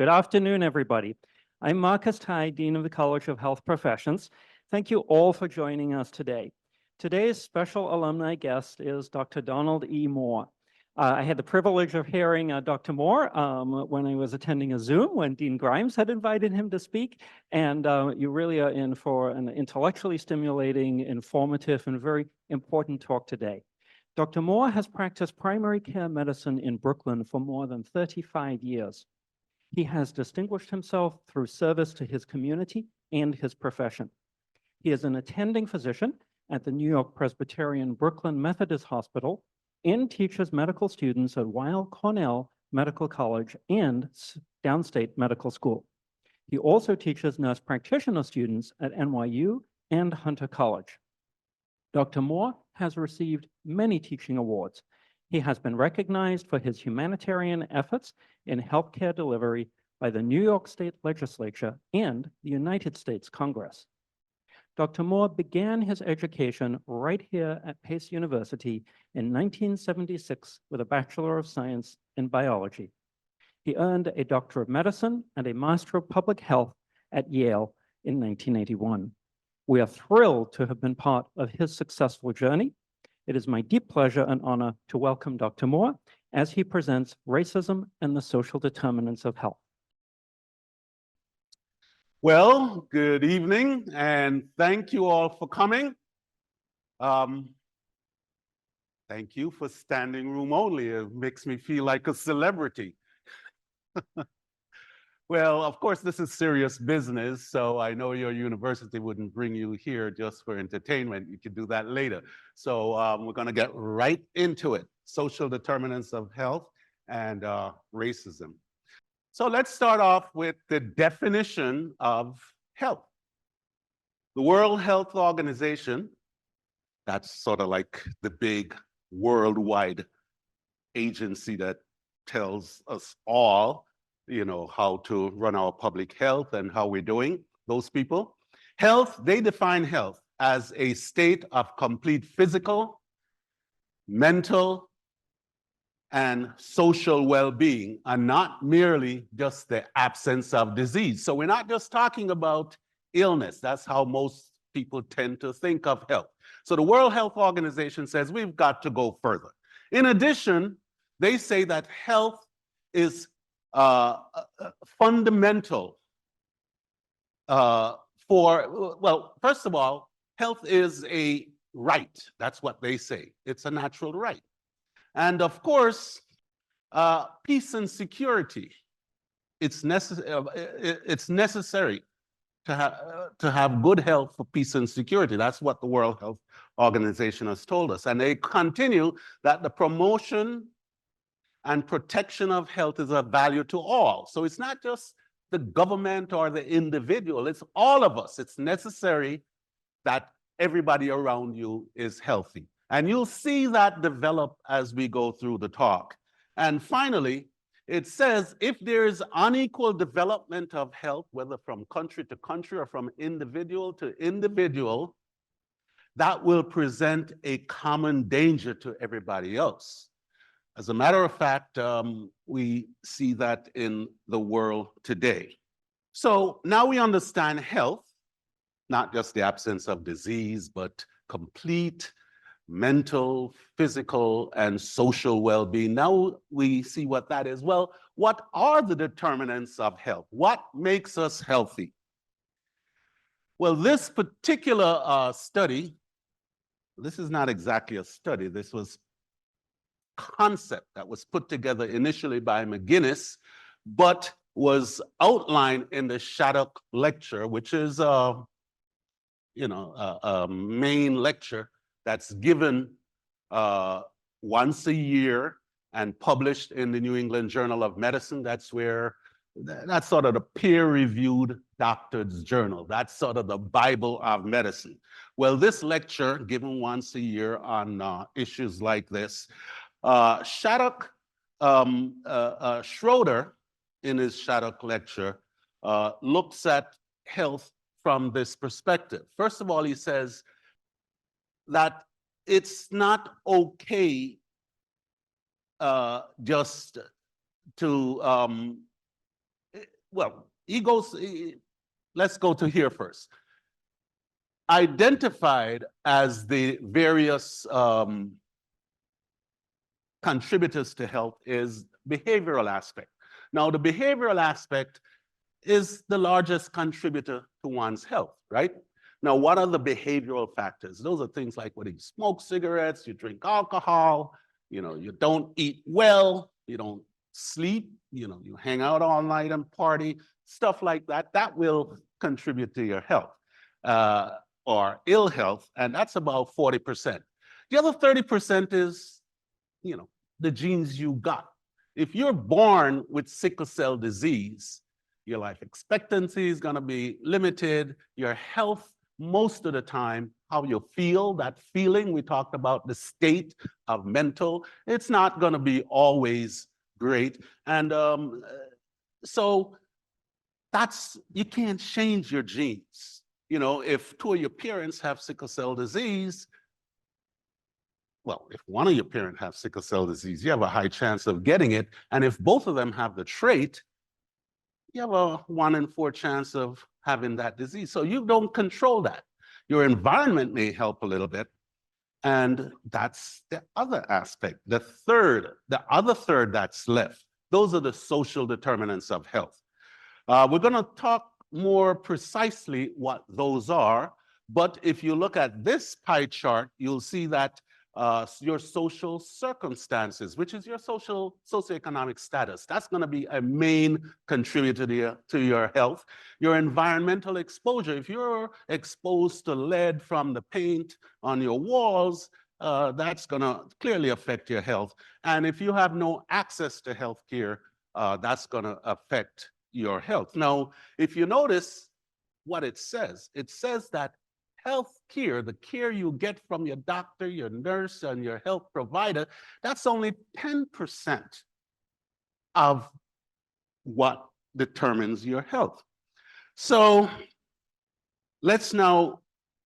Good afternoon, everybody. I'm Marcus Tai, Dean of the College of Health Professions. Thank you all for joining us today. Today's special alumni guest is Dr. Donald E. Moore. I had the privilege of hearing Dr. Moore when I was attending a Zoom when Dean Grimes had invited him to speak, and you really are in for an intellectually stimulating, informative, and very important talk today. Dr. Moore has practiced primary care medicine in Brooklyn for more than 35 years. He has distinguished himself through service to his community and his profession. He is an attending physician at the New York Presbyterian Brooklyn Methodist Hospital and teaches medical students at Weill Cornell Medical College and Downstate Medical School. He also teaches nurse practitioner students at NYU and Hunter College. Dr. Moore has received many teaching awards. He has been recognized for his humanitarian efforts in healthcare delivery by the New York State Legislature and the United States Congress. Dr. Moore began his education right here at Pace University in 1976 with a Bachelor of Science in Biology. He earned a Doctor of Medicine and a Master of Public Health at Yale in 1981. We are thrilled to have been part of his successful journey. It is my deep pleasure and honor to welcome Dr. Moore as he presents Racism and the Social Determinants of Health. Well, good evening, and thank you all for coming. Thank you for standing room only. It makes me feel like a celebrity. Well, of course, this is serious business, so I know your university wouldn't bring you here just for entertainment. You can do that later. So we're going to get right into it. Social determinants of health and racism. So let's start off with the definition of health. The World Health Organization, that's sort of like the big worldwide agency that tells us all, you know, how to run our public health and how we're doing, those people. Health, they define health as a state of complete physical, mental, and social well-being, and not merely just the absence of disease. So we're not just talking about illness. That's how most people tend to think of health. So the World Health Organization says we've got to go further. In addition, they say that health is fundamental well, first of all, health is a right. That's what they say. It's a natural right. And of course, peace and security, it's necessary to have good health for peace and security. That's what the World Health Organization has told us. And they continue that the promotion and protection of health is of value to all. So it's not just the government or the individual, it's all of us. It's necessary that everybody around you is healthy. And you'll see that develop as we go through the talk. And finally, it says if there is unequal development of health, whether from country to country or from individual to individual, that will present a common danger to everybody else. As a matter of fact, we see that in the world today. So now we understand health, not just the absence of disease, but complete mental, physical, and social well-being. Now we see what that is. Well, what are the determinants of health? What makes us healthy? Well, this particular study, this is not exactly a study, this was concept that was put together initially by McGuinness, but was outlined in the Shattuck Lecture, which is a main lecture that's given once a year and published in the New England Journal of Medicine. That's sort of the peer-reviewed doctor's journal. That's sort of the Bible of medicine. Well, this lecture, given once a year on issues like this, Shattuck, Schroeder, in his Shattuck Lecture, looks at health from this perspective. First of all, he says that it's not okay just to well, let's go to here first. Identified as the various contributors to health is behavioral aspect. Now, the behavioral aspect is the largest contributor to one's health, right? Now, what are the behavioral factors? Those are things like whether you smoke cigarettes, you drink alcohol, you don't eat well, you don't sleep, you hang out all night and party, stuff like that. That will contribute to your health or ill health, and that's about 40%. The other 30% is, the genes you got. If you're born with sickle cell disease, your life expectancy is going to be limited. Your health, most of the time, how you feel, that feeling, we talked about the state of mental, it's not going to be always great. And so you can't change your genes. If two of your parents have sickle cell disease, well, if one of your parents have sickle cell disease, you have a high chance of getting it. And if both of them have the trait, you have a 1 in 4 chance of having that disease. So you don't control that. Your environment may help a little bit. And that's the other aspect. The other third that's left, those are the social determinants of health. We're going to talk more precisely what those are. But if you look at this pie chart, you'll see that your social circumstances, which is your socioeconomic status, that's going to be a main contributor to your health. Your environmental exposure, if you're exposed to lead from the paint on your walls, that's going to clearly affect your health. And if you have no access to health care, that's going to affect your health. Now, if you notice what it says that health care, the care you get from your doctor, your nurse, and your health provider, that's only 10% of what determines your health. So let's now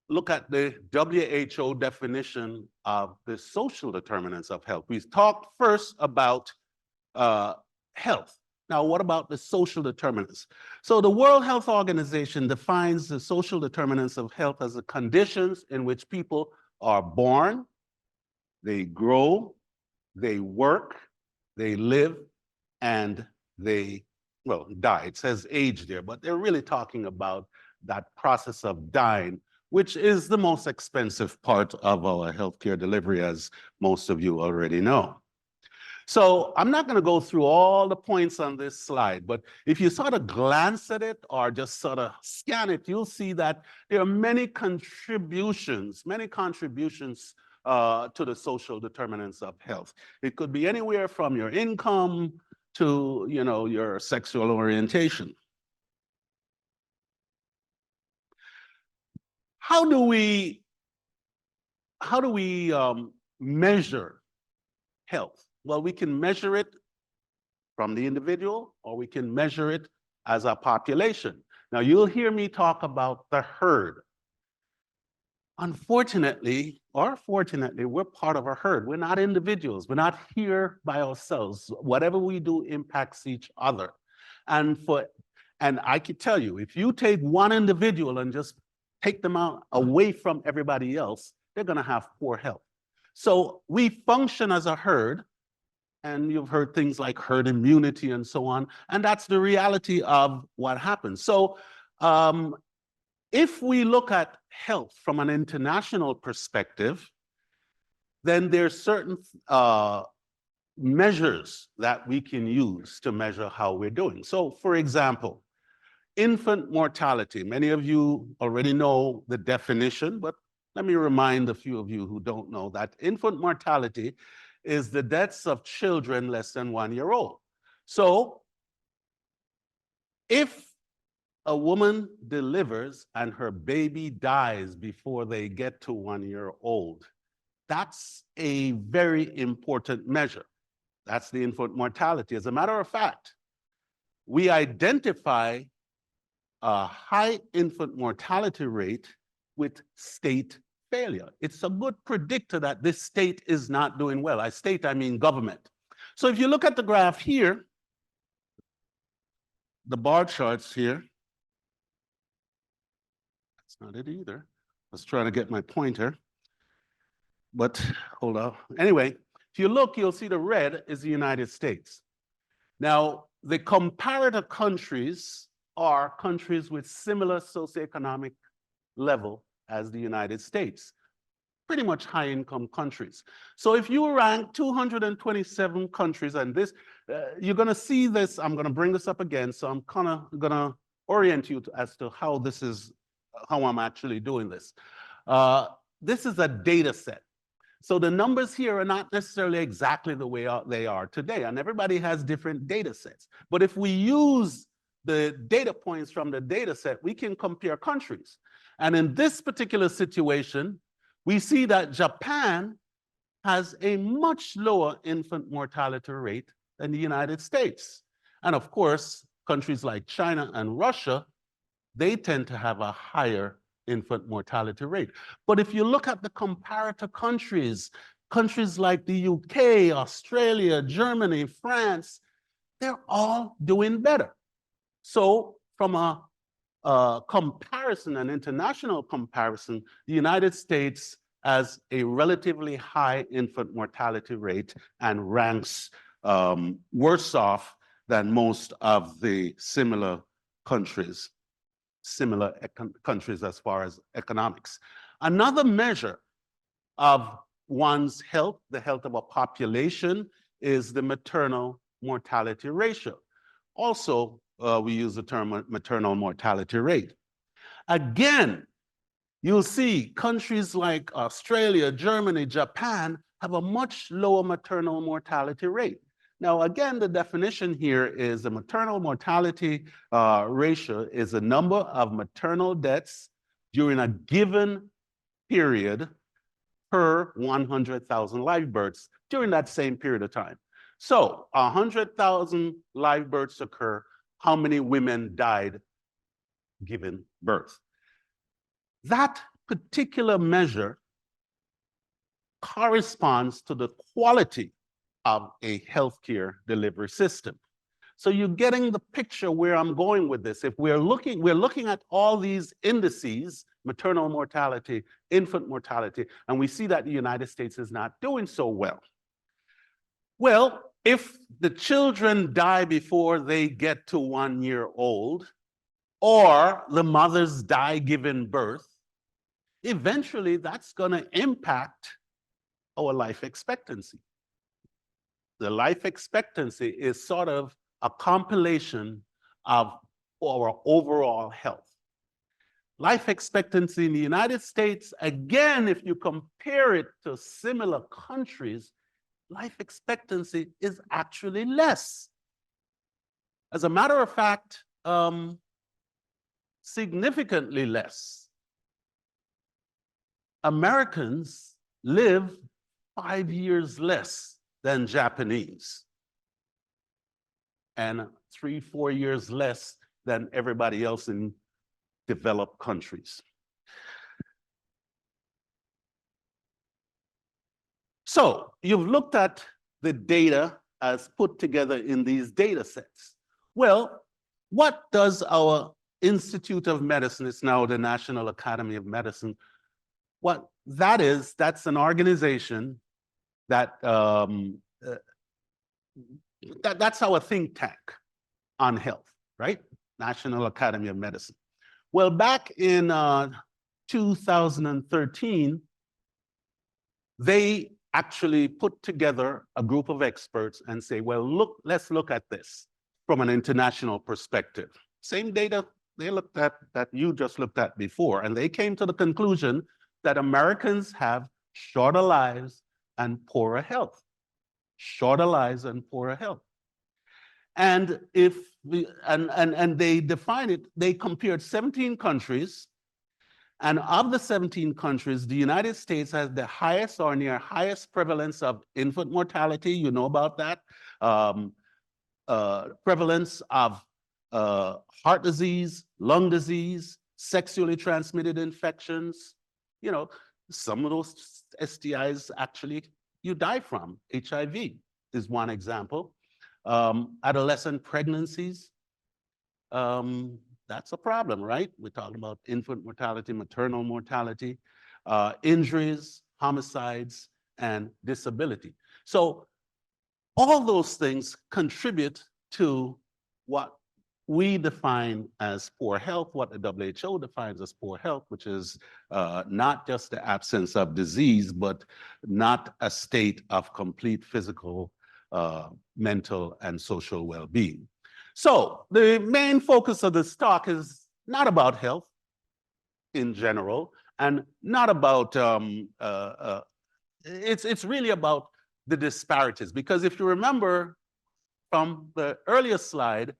look at the WHO definition of the social determinants of health. We talked first about health. Now, what about the social determinants? So the World Health Organization defines the social determinants of health as the conditions in which people are born, they grow, they work, they live, and they, die. It says age there, but they're really talking about that process of dying, which is the most expensive part of our healthcare delivery, as most of you already know. So I'm not going to go through all the points on this slide, but if you sort of glance at it or just sort of scan it, you'll see that there are many contributions to the social determinants of health. It could be anywhere from your income to, your sexual orientation. How do we measure health? Well, we can measure it from the individual, or we can measure it as a population. Now, you'll hear me talk about the herd. Unfortunately, or fortunately, we're part of a herd. We're not individuals. We're not here by ourselves. Whatever we do impacts each other. And I can tell you, if you take one individual and just take them out away from everybody else, they're going to have poor health. So we function as a herd. And you've heard things like herd immunity and so on. And that's the reality of what happens. So if we look at health from an international perspective, then there's certain measures that we can use to measure how we're doing. So for example, infant mortality. Many of you already know the definition, but let me remind a few of you who don't know that infant mortality is the deaths of children less than 1 year old. So if a woman delivers and her baby dies before they get to 1 year old, that's a very important measure. That's the infant mortality. As a matter of fact, we identify a high infant mortality rate with state failure. It's a good predictor that this state is not doing well. By state, I mean government. So if you look at the graph here, the bar charts here. That's not it either. I was trying to get my pointer, but hold on. Anyway, if you look, you'll see the red is the United States. Now, the comparator countries are countries with similar socioeconomic level as the United States, pretty much high-income countries. So if you rank 227 countries, and this, you're going to see this, I'm going to bring this up again, so I'm kind of going to orient you as to how this is, how I'm actually doing this. This is a data set. So the numbers here are not necessarily exactly the way they are today, and everybody has different data sets. But if we use the data points from the data set, we can compare countries. And in this particular situation, we see that Japan has a much lower infant mortality rate than the United States. And of course, countries like China and Russia, they tend to have a higher infant mortality rate. But if you look at the comparator countries, countries like the UK, Australia, Germany, France, they're all doing better. So from a comparison, an international comparison, the United States has a relatively high infant mortality rate and ranks worse off than most of the similar countries as far as economics. Another measure of one's health, the health of a population, is the maternal mortality ratio. Also, we use the term maternal mortality rate. Again, you'll see countries like Australia, Germany, Japan have a much lower maternal mortality rate. Now, again, the definition here is the maternal mortality ratio is the number of maternal deaths during a given period per 100,000 live births during that same period of time. So 100,000 live births occur. How many women died given birth? That particular measure corresponds to the quality of a healthcare delivery system. So you're getting the picture where I'm going with this. If we're looking at all these indices, maternal mortality, infant mortality, and we see that the United States is not doing so well. Well, if the children die before they get to 1 year old, or the mothers die giving birth, eventually that's going to impact our life expectancy. The life expectancy is sort of a compilation of our overall health. Life expectancy in the United States, again, if you compare it to similar countries, life expectancy is actually less. As a matter of fact, significantly less. Americans live 5 years less than Japanese, and 3-4 years less than everybody else in developed countries. So you've looked at the data as put together in these data sets. Well, what does our Institute of Medicine, it's now the National Academy of Medicine, what that is, that's an organization that that's our think tank on health, right? National Academy of Medicine. Well, back in 2013, they actually put together a group of experts and say, well, let's look at this from an international perspective. Same data they looked at that you just looked at before, and they came to the conclusion that Americans have shorter lives and poorer health. Shorter lives and poorer health. And if we, and they define it, they compared 17 countries, and of the 17 countries, the United States has the highest or near highest prevalence of infant mortality. You know about that. Prevalence of heart disease, lung disease, sexually transmitted infections. You know, some of those STIs actually you die from. HIV is one example. Adolescent pregnancies. that's a problem, right? We're talking about infant mortality, maternal mortality, injuries, homicides, and disability. So all those things contribute to what we define as poor health, what the WHO defines as poor health, which is not just the absence of disease, but not a state of complete physical, mental, and social well-being. So the main focus of this talk is not about health in general, and not about, it's really about the disparities. Because if you remember from the earlier slide,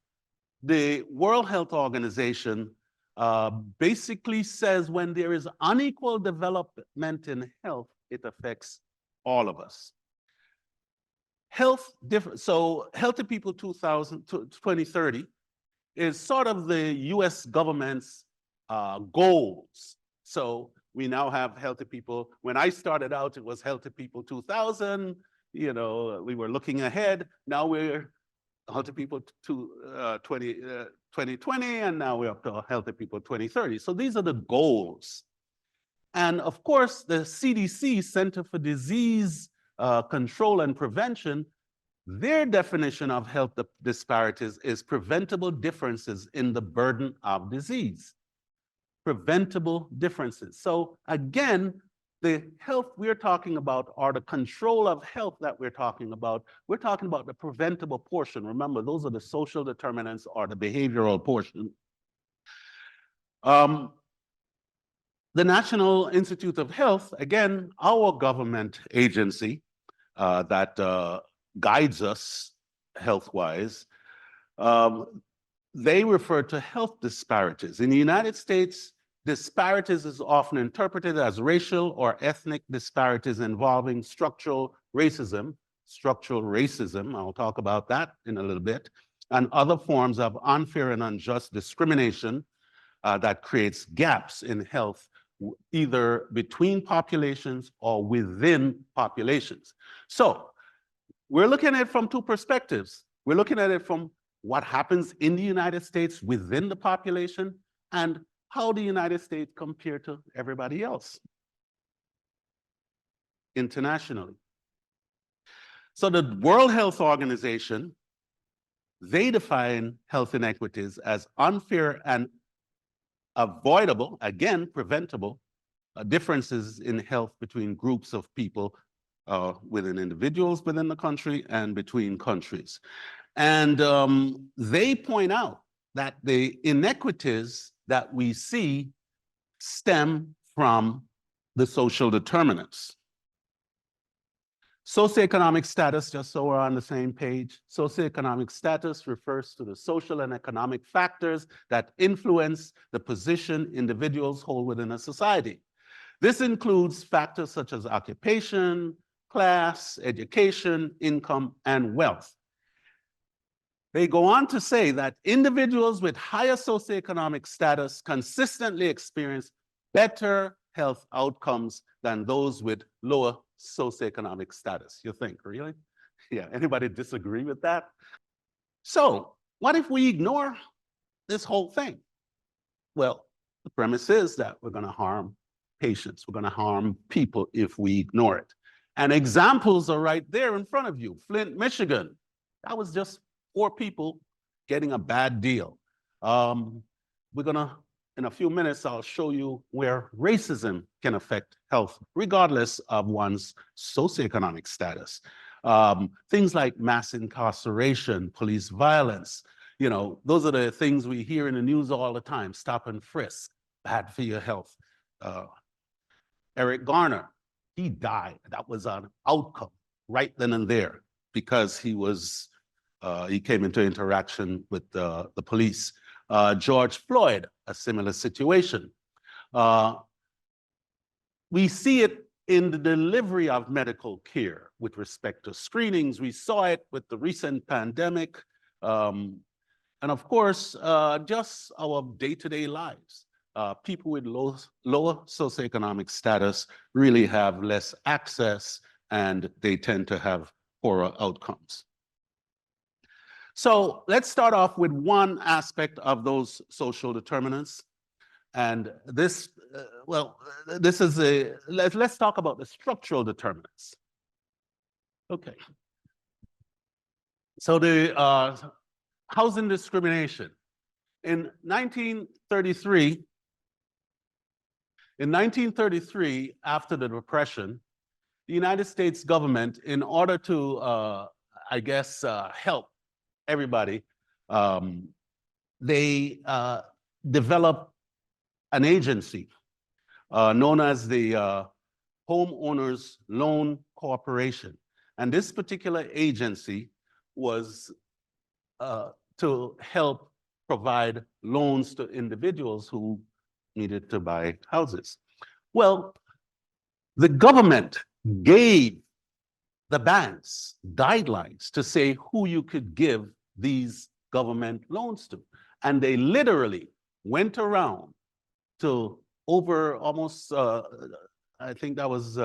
the World Health Organization basically says when there is unequal development in health, it affects all of us. So Healthy People 2030 is sort of the US government's goals. So we now have Healthy People. When I started out, it was Healthy People 2000. You know, we were looking ahead. Now we're Healthy People 2020, and now we're up to Healthy People 2030. So these are the goals. And of course, the CDC, Center for Disease Control and Prevention, their definition of health disparities is preventable differences in the burden of disease. Preventable differences. So again, the health we're talking about, or the control of health that we're talking about the preventable portion. Remember, those are the social determinants or the behavioral portion. The National Institute of Health, again, our government agency that guides us health-wise, they refer to health disparities. In the United States, disparities is often interpreted as racial or ethnic disparities involving structural racism, I'll talk about that in a little bit, and other forms of unfair and unjust discrimination that creates gaps in health, either between populations or within populations. So we're looking at it from two perspectives. We're looking at it from what happens in the United States within the population, and how the United States compare to everybody else internationally. So the World Health Organization, they define health inequities as unfair and avoidable, again, preventable, differences in health between groups of people within individuals within the country and between countries. And they point out that the inequities that we see stem from the social determinants. Socioeconomic status, just so we're on the same page, socioeconomic status refers to the social and economic factors that influence the position individuals hold within a society. This includes factors such as occupation, class, education, income, and wealth. They go on to say that individuals with higher socioeconomic status consistently experience better health outcomes than those with lower socioeconomic status. You think, really? Yeah, anybody disagree with that? So what if we ignore this whole thing? Well, the premise is that we're gonna harm patients, we're gonna harm people if we ignore it. And examples are right there in front of you. Flint, Michigan, that was just 4 people getting a bad deal. We're gonna, in a few minutes, I'll show you where racism can affect health, regardless of one's socioeconomic status. Things like mass incarceration, police violence, you know, those are the things we hear in the news all the time. Stop and frisk, bad for your health. Eric Garner, he died. That was an outcome right then and there because he came into interaction with the police. George Floyd, a similar situation. We see it in the delivery of medical care with respect to screenings. We saw it with the recent pandemic. And of course, just our day-to-day lives. People with lower socioeconomic status really have less access and they tend to have poorer outcomes. So let's start off with one aspect of those social determinants. And this, this is let's talk about the structural determinants. Okay. So the housing discrimination. In 1933, after the Depression, the United States government, in order to, help everybody, they developed an agency known as the Homeowners Loan Corporation. And this particular agency was to help provide loans to individuals who needed to buy houses. Well, the government gave the banks guidelines to say who you could give these government loans to. And they literally went around to over almost, I think that was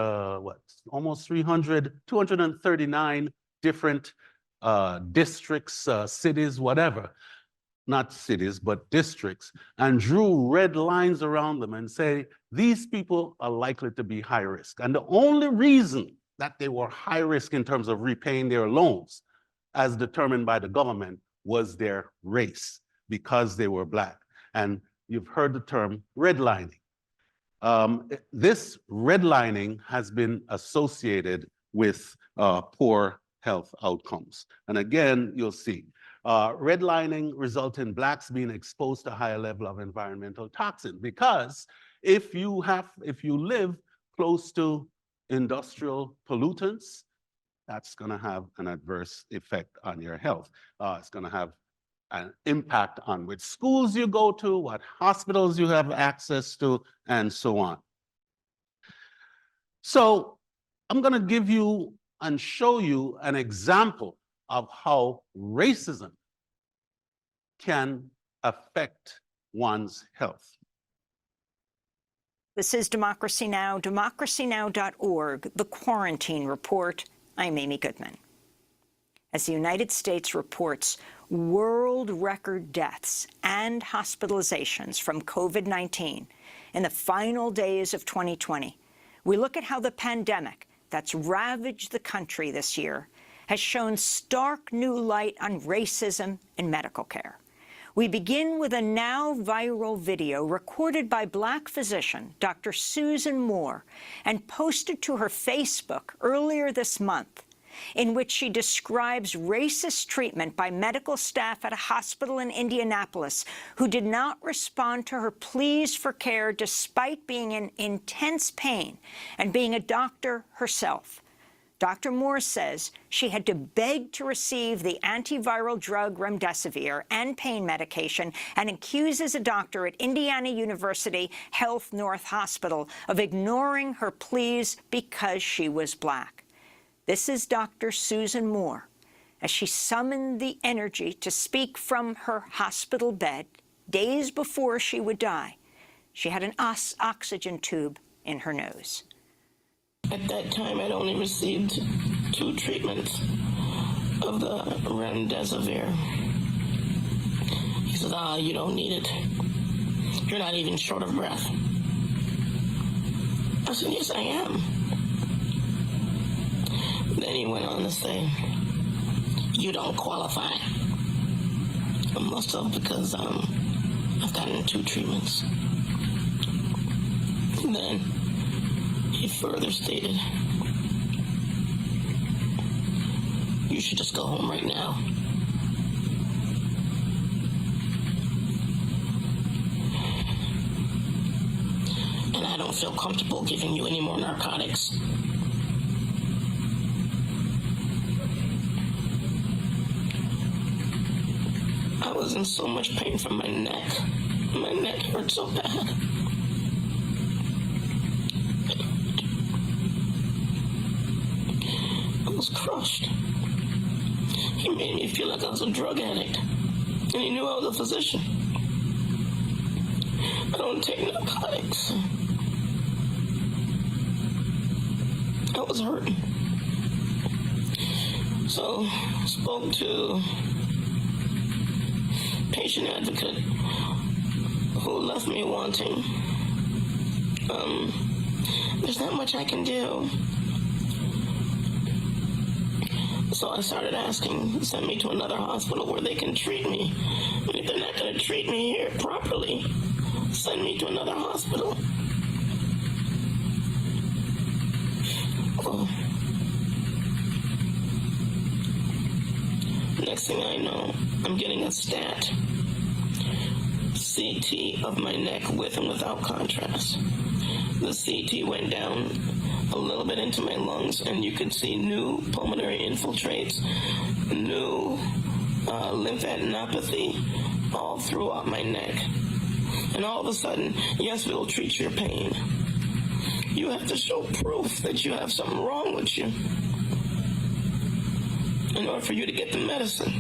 almost 239 different districts, cities, whatever. Not cities, but districts, and drew red lines around them and say, these people are likely to be high risk. And the only reason that they were high risk in terms of repaying their loans, as determined by the government, was their race, because they were Black. And you've heard the term redlining. This redlining has been associated with poor health outcomes. And again, you'll see, redlining results in Blacks being exposed to a higher level of environmental toxins, because if you live close to industrial pollutants, that's going to have an adverse effect on your health. It's going to have an impact on which schools you go to, what hospitals you have access to, and so on. So I'm going to give you and show you an example of how racism can affect one's health. This is Democracy Now!, democracynow.org, The Quarantine Report. I'm Amy Goodman. As the United States reports world record deaths and hospitalizations from COVID-19 in the final days of 2020, we look at how the pandemic that's ravaged the country this year has shown stark new light on racism in medical care. We begin with a now viral video recorded by Black physician Dr. Susan Moore and posted to her Facebook earlier this month, in which she describes racist treatment by medical staff at a hospital in Indianapolis who did not respond to her pleas for care despite being in intense pain and being a doctor herself. Dr. Moore says she had to beg to receive the antiviral drug remdesivir and pain medication, and accuses a doctor at Indiana University Health North Hospital of ignoring her pleas because she was Black. This is Dr. Susan Moore as she summoned the energy to speak from her hospital bed days before she would die. She had an oxygen tube in her nose. At that time, I'd only received 2 treatments of the remdesivir. He said, you don't need it. You're not even short of breath. I said, yes, I am. Then he went on to say, you don't qualify. I must have, because I've gotten 2 treatments. And then he further stated, you should just go home right now. And I don't feel comfortable giving you any more narcotics. I was in so much pain from my neck. My neck hurt so bad. I was crushed. He made me feel like I was a drug addict. And he knew I was a physician. I don't take narcotics. I was hurting. So I spoke to patient advocate who left me wanting. There's not much I can do. So I started asking, send me to another hospital where they can treat me. And if they're not going to treat me here properly, send me to another hospital. Well, next thing I know, I'm getting a stat CT of my neck with and without contrast. The CT went down a little bit into my lungs, and you could see new pulmonary infiltrates, new lymphadenopathy all throughout my neck. And all of a sudden, yes, we'll treat your pain. You have to show proof that you have something wrong with you in order for you to get the medicine.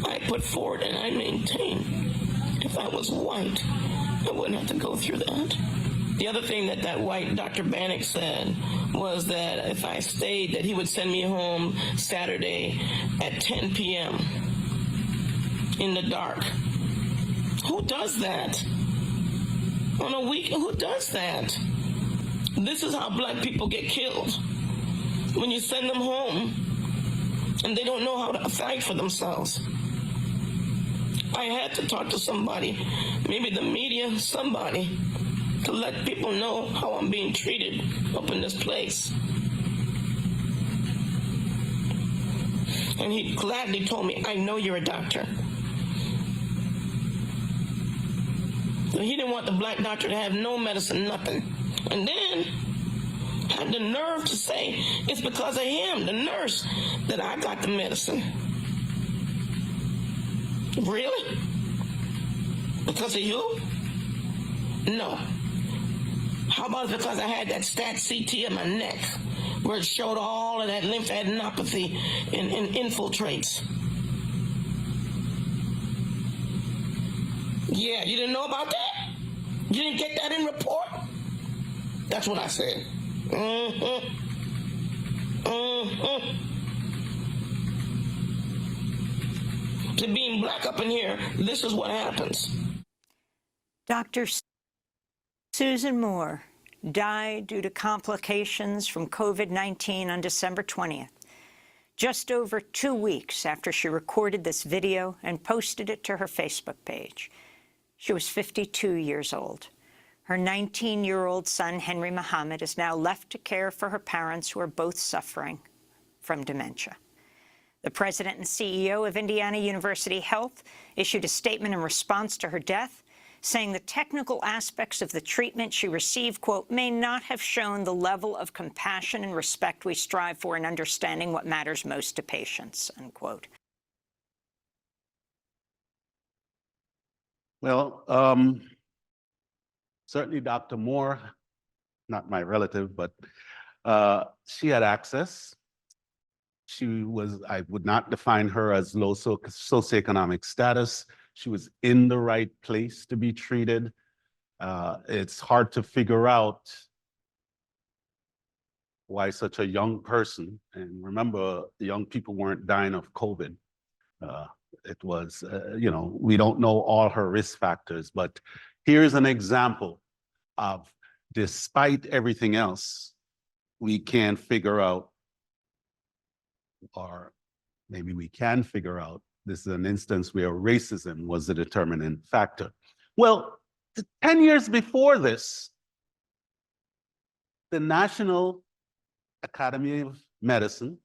I put forward and I maintain, if I was white, I wouldn't have to go through that. The other thing that white Dr. Bannock said was that if I stayed, that he would send me home Saturday at 10 p.m. in the dark. Who does that? On a weekend, who does that? This is how black people get killed. When you send them home and they don't know how to fight for themselves. I had to talk to somebody, maybe the media, somebody, to let people know how I'm being treated up in this place. And he gladly told me, I know you're a doctor. So he didn't want the black doctor to have no medicine, nothing. And then had the nerve to say, it's because of him, the nurse, that I got the medicine. Really? Because of you? No. How about because I had that stat CT in my neck where it showed all of that lymphadenopathy and infiltrates? Yeah, you didn't know about that? You didn't get that in report? That's what I said. To being black up in here, this is what happens. Dr. Susan Moore died due to complications from COVID-19 on December 20th, just over 2 weeks after she recorded this video and posted it to her Facebook page. She was 52 years old. Her 19-year-old son, Henry Muhammad, is now left to care for her parents, who are both suffering from dementia. The president and CEO of Indiana University Health issued a statement in response to her death, saying the technical aspects of the treatment she received, quote, may not have shown the level of compassion and respect we strive for in understanding what matters most to patients, unquote. Well, certainly Dr. Moore, not my relative, but she had access. She was, I would not define her as low socioeconomic status. She was in the right place to be treated. It's hard to figure out why such a young person, and remember, the young people weren't dying of COVID. It was, you know, we don't know all her risk factors, but here's an example of, despite everything else, we can figure out, or maybe we can figure out, this is an instance where racism was the determinant factor. Well, 10 years before this, the National Academy of Medicine,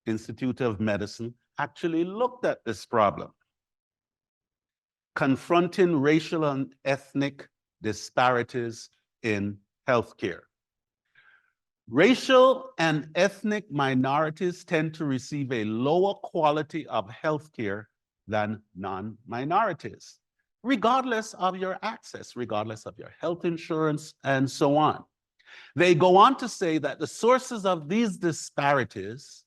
Institute of Medicine, actually looked at this problem, confronting racial and ethnic disparities in healthcare. Racial and ethnic minorities tend to receive a lower quality of healthcare than non-minorities, regardless of your access, regardless of your health insurance, and so on. They go on to say that the sources of these disparities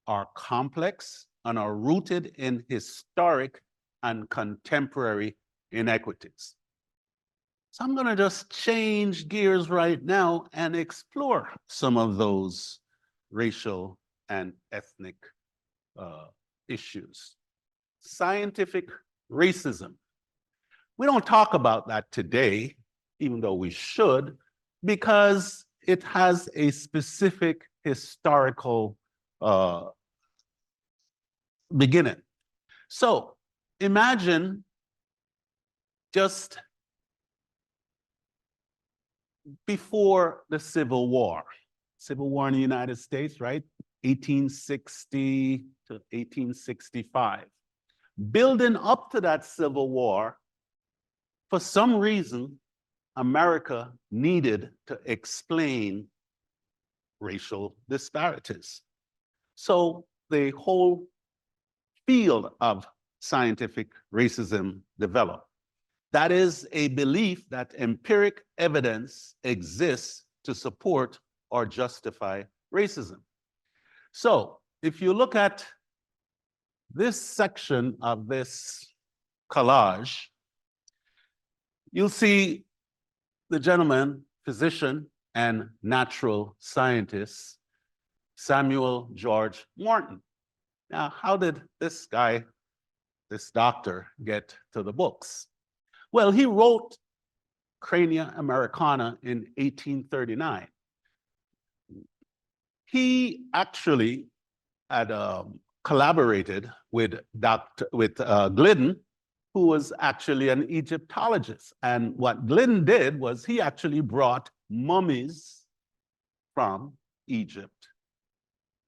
are complex and are rooted in historic and contemporary inequities. So I'm going to just change gears right now and explore some of those racial and ethnic issues. scientific racism. We don't talk about that today, even though we should, because it has a specific historical beginning. So imagine just before the Civil War in the United States, right? 1860 to 1865. Building up to that Civil War, for some reason, America needed to explain racial disparities. So the whole field of scientific racism developed. That is a belief that empiric evidence exists to support or justify racism. So if you look at this section of this collage, you'll see the gentleman, physician and natural scientist, Samuel George Morton. Now, how did this guy, this doctor, get to the books? Well, he wrote Crania Americana in 1839. He actually had collaborated with Glidden, who was actually an Egyptologist. And what Glidden did was he actually brought mummies from Egypt,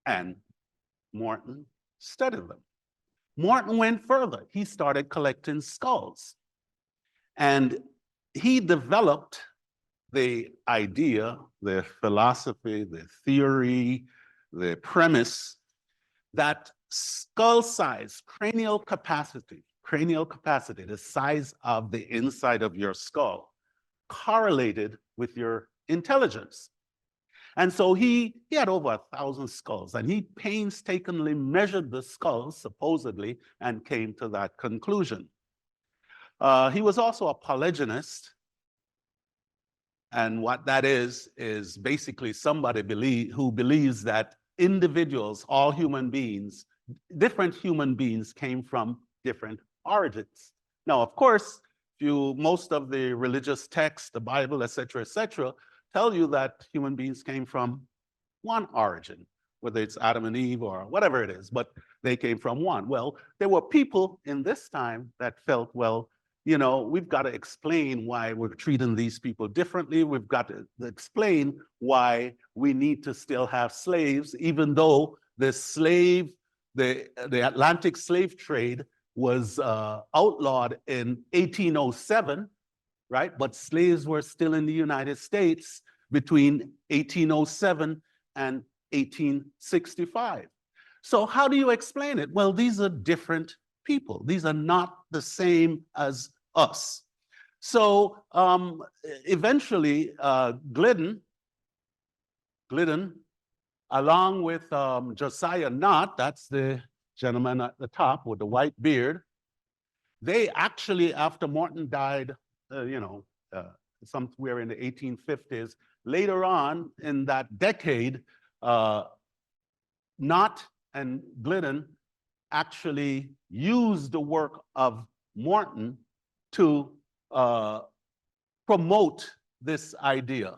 and Morton studied them. Morton went further. He started collecting skulls. And he developed the idea, the philosophy, the theory, the premise that skull size, cranial capacity, the size of the inside of your skull, correlated with your intelligence. And so he had over 1,000 skulls, and he painstakingly measured the skulls, supposedly, and came to that conclusion. He was also a polygynist. And what that is basically somebody who believes that individuals, all human beings, different human beings came from different origins. Now, of course, most of the religious texts, the Bible, et cetera, tell you that human beings came from one origin, whether it's Adam and Eve or whatever it is, but they came from one. Well, there were people in this time that felt, well, you know, we've got to explain why we're treating these people differently. We've got to explain why we need to still have slaves, even though the Atlantic slave trade was outlawed in 1807, right? But slaves were still in the United States between 1807 and 1865. So how do you explain it? Well, these are different people. These are not the same as us. So eventually, Glidden, along with Josiah Nott, that's the gentleman at the top with the white beard, they actually, after Morton died, somewhere in the 1850s, later on in that decade, Nott and Glidden actually used the work of Morton to promote this idea.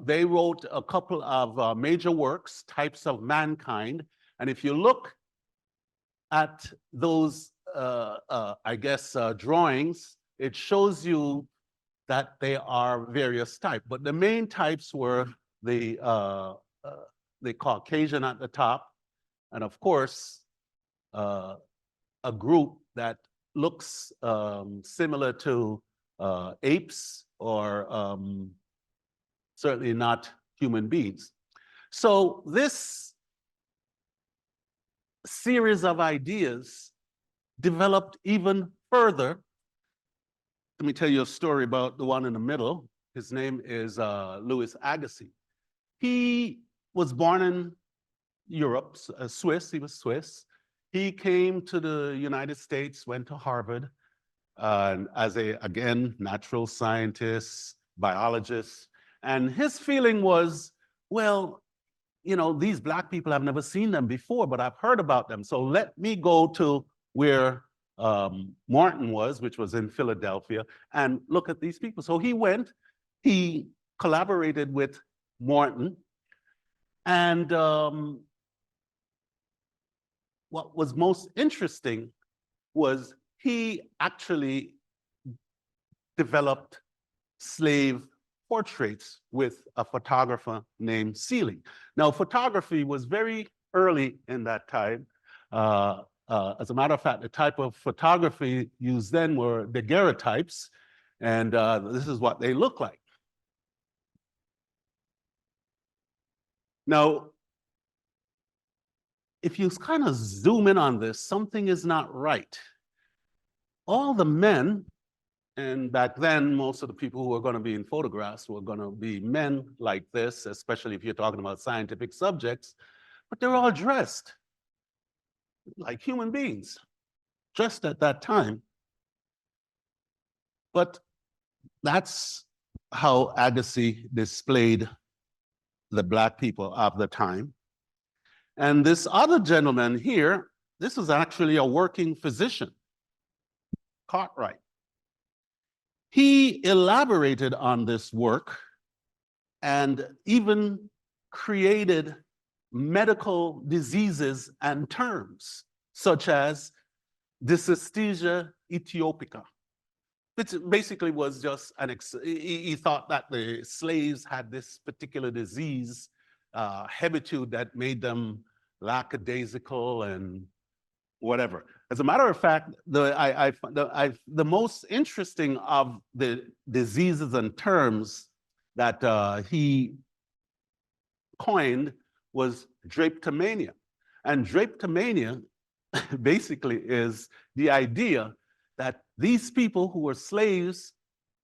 They wrote a couple of major works, Types of Mankind, and if you look at those, drawings, it shows you that they are various types, but the main types were the Caucasian at the top, and of course, a group that looks similar to apes or certainly not human beings. So this series of ideas developed even further. Let me tell you a story about the one in the middle. His name is Louis Agassiz. He was born in Europe, Swiss, he was Swiss. He came to the United States, went to Harvard as again, natural scientist, biologist. And his feeling was, well, you know, these Black people, I've never seen them before, but I've heard about them. So let me go to where Morton was, which was in Philadelphia, and look at these people. So he went, he collaborated with Morton, and what was most interesting was he actually developed slave portraits with a photographer named Seeley. Now, photography was very early in that time. As a matter of fact, the type of photography used then were daguerreotypes, and this is what they look like. Now, if you kind of zoom in on this, something is not right. All the men, and back then, most of the people who were going to be in photographs were going to be men like this, especially if you're talking about scientific subjects, but they're all dressed like human beings, dressed at that time. But that's how Agassiz displayed the Black people of the time. And this other gentleman here, this is actually a working physician, Cartwright. He elaborated on this work and even created medical diseases and terms, such as dysesthesia ethiopica. It basically was just he thought that the slaves had this particular disease, habitude that made them lackadaisical and whatever. As a matter of fact, the most interesting of the diseases and terms that he coined was drapetomania. And drapetomania basically is the idea that these people who were slaves,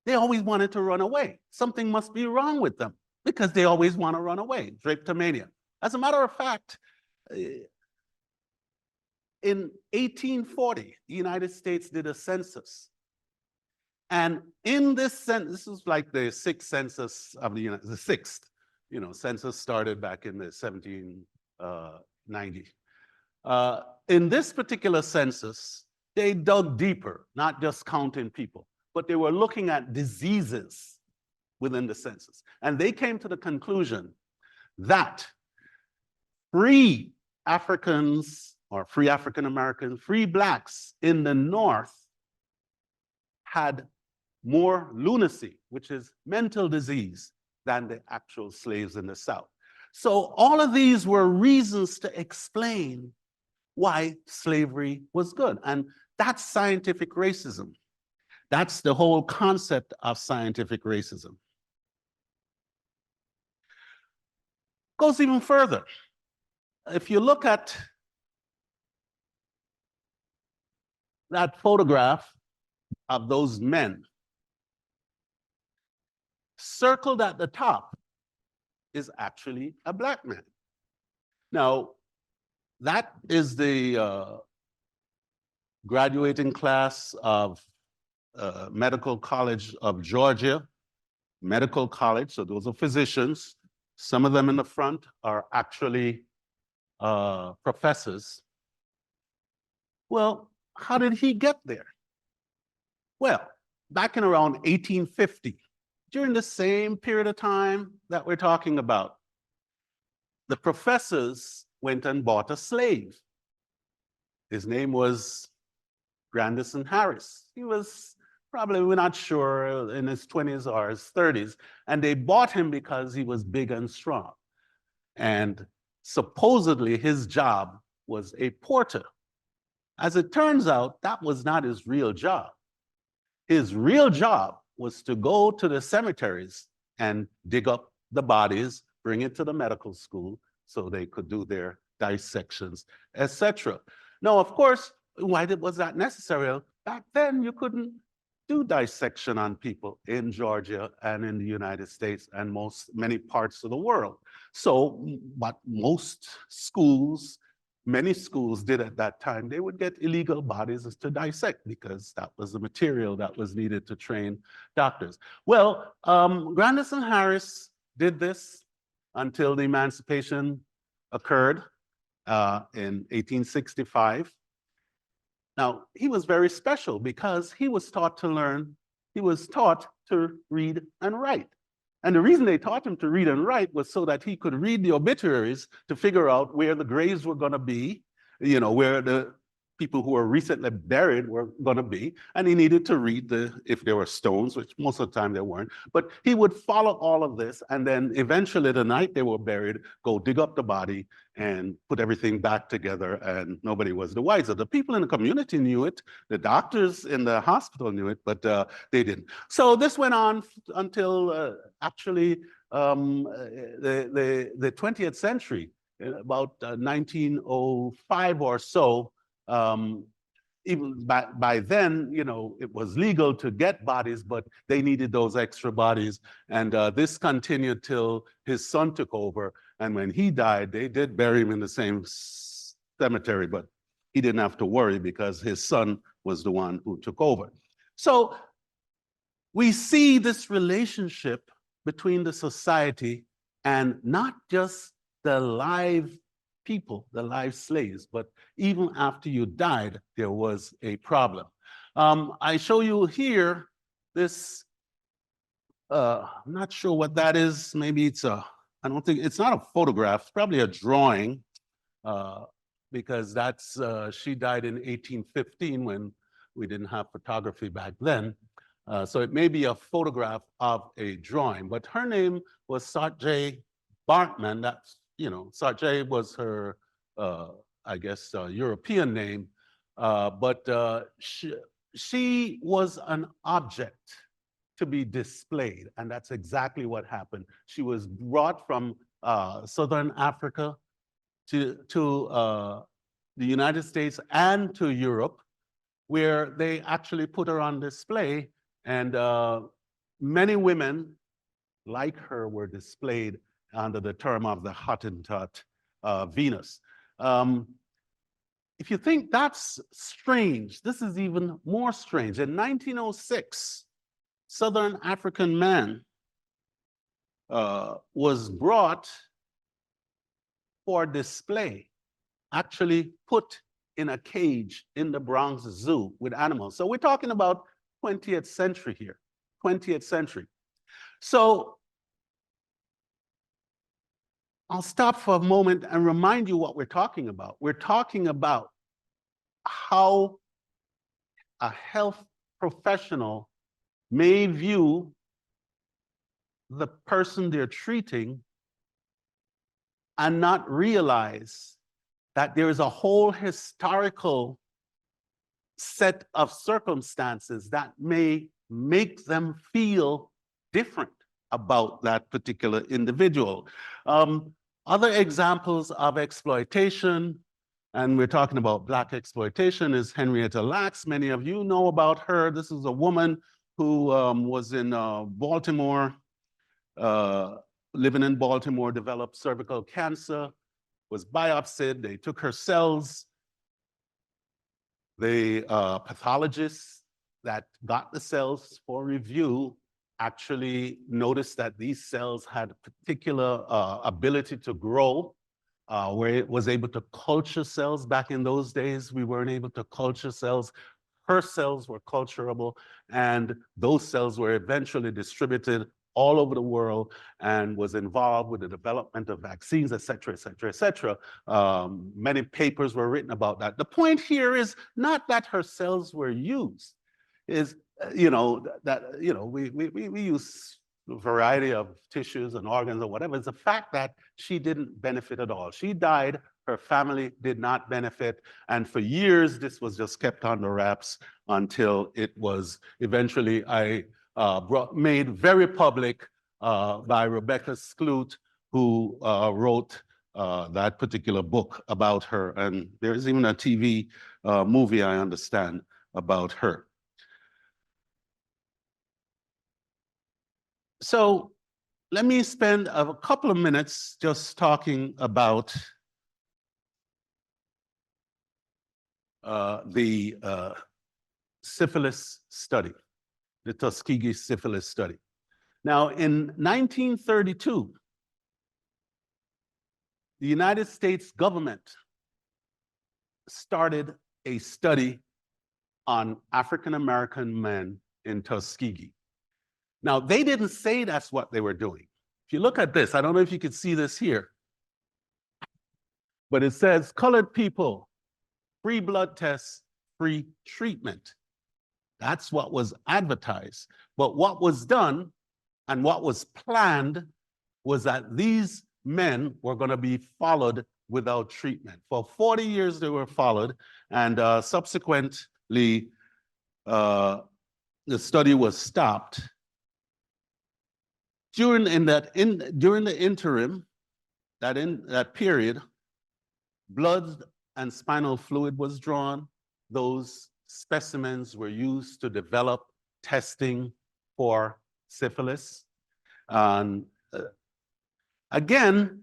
they always wanted to run away. Something must be wrong with them because they always want to run away, drapetomania. As a matter of fact, in 1840, the United States did a census. And in this census, this was like the sixth census of the United States, the sixth, census started back in the 1790s. In this particular census, they dug deeper, not just counting people, but they were looking at diseases within the census. And they came to the conclusion that free Africans or free African Americans, free Blacks in the North had more lunacy, which is mental disease, than the actual slaves in the South. So all of these were reasons to explain why slavery was good. And that's scientific racism. That's the whole concept of scientific racism. Goes even further. If you look at that photograph of those men, circled at the top is actually a Black man. Now, that is the graduating class of Medical College of Georgia, Medical College, so those are physicians. Some of them in the front are actually professors. Well, how did he get there? Well, back in around 1850, during the same period of time that we're talking about, the professors went and bought a slave. His name was Grandison Harris. He was probably, we're not sure, in his 20s or his 30s, and they bought him because he was big and strong. And supposedly his job was a porter. As it turns out, that was not his real job. His real job was to go to the cemeteries and dig up the bodies, bring it to the medical school so they could do their dissections, etc. Now, of course, why was that necessary? Back then, you couldn't do dissection on people in Georgia and in the United States and many parts of the world. So what most schools, many schools did at that time, they would get illegal bodies to dissect because that was the material that was needed to train doctors. Well, Grandison Harris did this until the emancipation occurred in 1865. Now, he was very special because he was taught to read and write. And the reason they taught him to read and write was so that he could read the obituaries to figure out where the graves were going to be, where the people who were recently buried were going to be. And he needed to read if there were stones, which most of the time there weren't. But he would follow all of this. And then eventually the night they were buried, go dig up the body and put everything back together. And nobody was the wiser. The people in the community knew it. The doctors in the hospital knew it, but they didn't. So this went on until actually the 20th century, about 1905 or so. Even by then, it was legal to get bodies, but they needed those extra bodies. And this continued till his son took over. And when he died, they did bury him in the same cemetery, but he didn't have to worry because his son was the one who took over. So we see this relationship between the society and not just the live people, the live slaves, but even after you died, there was a problem. I show you here this, I'm not sure what that is. Maybe it's I don't think, it's not a photograph, it's probably a drawing, because that's, she died in 1815 when we didn't have photography back then. So it may be a photograph of a drawing, but her name was Sartje Bartman. That's, Sartje was her, I guess, European name, but she was an object to be displayed, and that's exactly what happened. She was brought from Southern Africa to the United States and to Europe, where they actually put her on display, and many women like her were displayed under the term of the Hottentot Venus. If you think that's strange, this is even more strange. In 1906, Southern African man was brought for display, actually put in a cage in the Bronx Zoo with animals. So we're talking about 20th century here, 20th century. So I'll stop for a moment and remind you what we're talking about. We're talking about how a health professional may view the person they're treating and not realize that there is a whole historical set of circumstances that may make them feel different about that particular individual. Other examples of exploitation, and we're talking about Black exploitation, is Henrietta Lacks. Many of you know about her. This is a woman who was in Baltimore, living in Baltimore, developed cervical cancer, was biopsied. They took her cells. The pathologists that got the cells for review actually noticed that these cells had a particular ability to grow, where it was able to culture cells. Back in those days, we weren't able to culture cells. Her cells were culturable, and those cells were eventually distributed all over the world and was involved with the development of vaccines, et cetera, et cetera, et cetera. Many papers were written about that. The point here is not that her cells were used, is, we use a variety of tissues and organs or whatever. It's the fact that she didn't benefit at all. She died, her family did not benefit, and for years this was just kept under wraps until it was eventually made very public by Rebecca Skloot, who wrote that particular book about her. And there's even a TV movie, I understand, about her. So let me spend a couple of minutes just talking about the syphilis study, the Tuskegee syphilis study. Now, in 1932, the United States government started a study on African-American men in Tuskegee. Now, they didn't say that's what they were doing. If you look at this, I don't know if you can see this here, but it says colored people, free blood tests, free treatment. That's what was advertised. But what was done and what was planned was that these men were going to be followed without treatment. For 40 years, they were followed, and subsequently, the study was stopped. During the interim, that period, blood and spinal fluid was drawn. Those specimens were used to develop testing for syphilis. And again,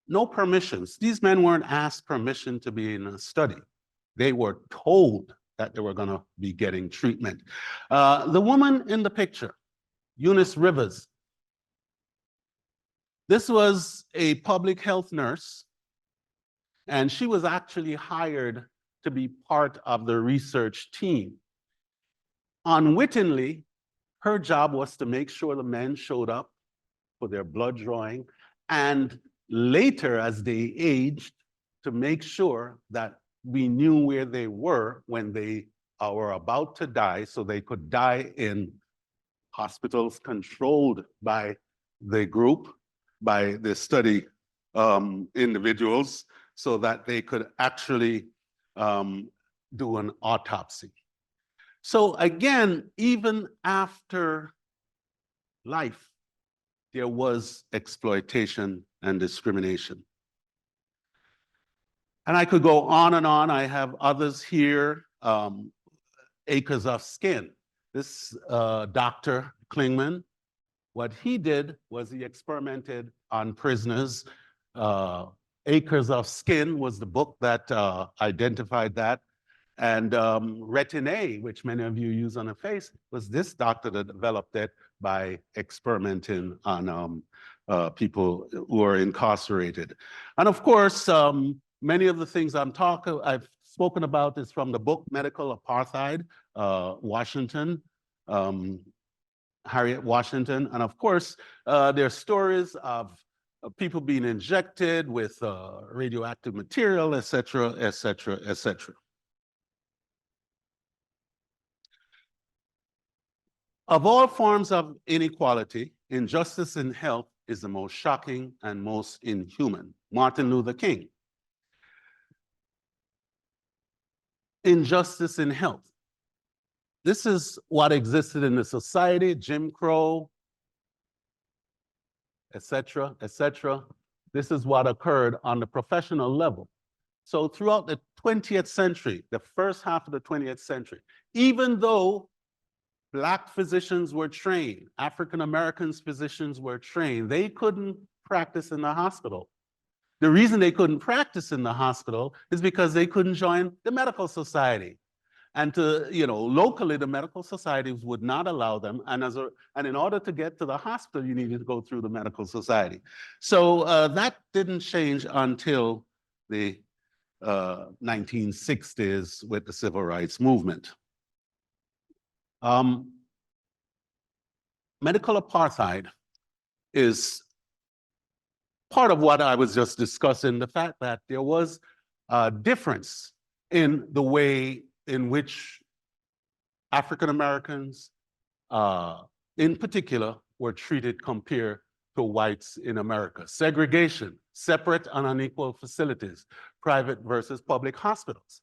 no permissions. These men weren't asked permission to be in a study. They were told that they were going to be getting treatment. The woman in the picture, Eunice Rivers, this was a public health nurse, and she was actually hired to be part of the research team. Unwittingly, her job was to make sure the men showed up for their blood drawing, and later, as they aged, to make sure that we knew where they were when they were about to die, so they could die in hospitals controlled by the group, by the study individuals, so that they could actually do an autopsy. So again, even after life, there was exploitation and discrimination. And I could go on and on. I have others here, acres of skin. This Dr. Klingman, what he did was he experimented on prisoners. Acres of Skin was the book that identified that. And Retin-A, which many of you use on the face, was this doctor that developed it by experimenting on people who are incarcerated. And of course, many of the things I've spoken about is from the book Medical Apartheid, Washington, Harriet Washington. And of course, there are stories of people being injected with radioactive material, et cetera, et cetera, et cetera. Of all forms of inequality, injustice in health is the most shocking and most inhuman. Martin Luther King. Injustice in health. This is what existed in the society, Jim Crow, et cetera, et cetera. This is what occurred on the professional level. So throughout the 20th century, the first half of the 20th century, even though Black physicians were trained, African-American physicians were trained, they couldn't practice in the hospital. The reason they couldn't practice in the hospital is because they couldn't join the medical society. And locally, the medical societies would not allow them. And in order to get to the hospital, you needed to go through the medical society. So that didn't change until the 1960s with the civil rights movement. Medical apartheid is part of what I was just discussing, the fact that there was a difference in the way in which African Americans, in particular, were treated compared to whites in America. Segregation, separate and unequal facilities, private versus public hospitals.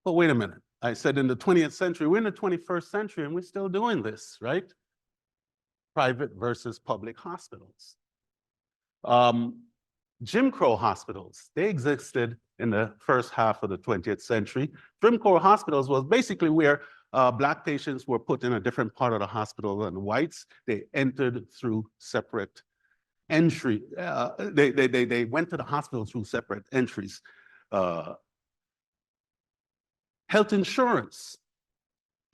But wait a minute, I said in the 20th century, we're in the 21st century and we're still doing this, right? Private versus public hospitals. Jim Crow hospitals, they existed in the first half of the 20th century. Jim Crow hospitals was basically where Black patients were put in a different part of the hospital than whites. They entered through separate entry. They went to the hospital through separate entries. Health insurance,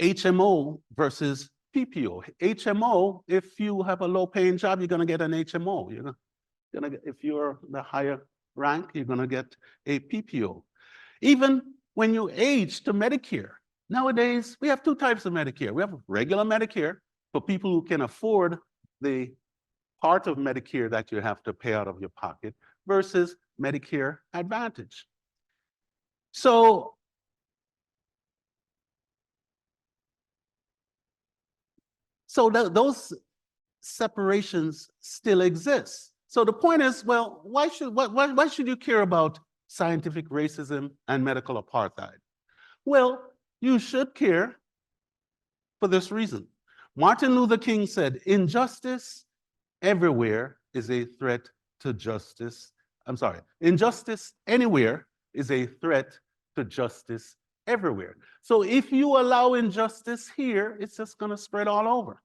HMO versus PPO. HMO, if you have a low-paying job, you're going to get an HMO. If you're the higher rank, you're going to get a PPO. Even when you age to Medicare, Nowadays, we have two types of Medicare. We have regular Medicare for people who can afford the part of Medicare that you have to pay out of your pocket versus Medicare Advantage. So those separations still exist. So the point is, well, why should you care about scientific racism and medical apartheid? Well, you should care for this reason. Martin Luther King said, injustice everywhere is a threat to justice. I'm sorry, injustice anywhere is a threat to justice everywhere. So if you allow injustice here, it's just going to spread all over.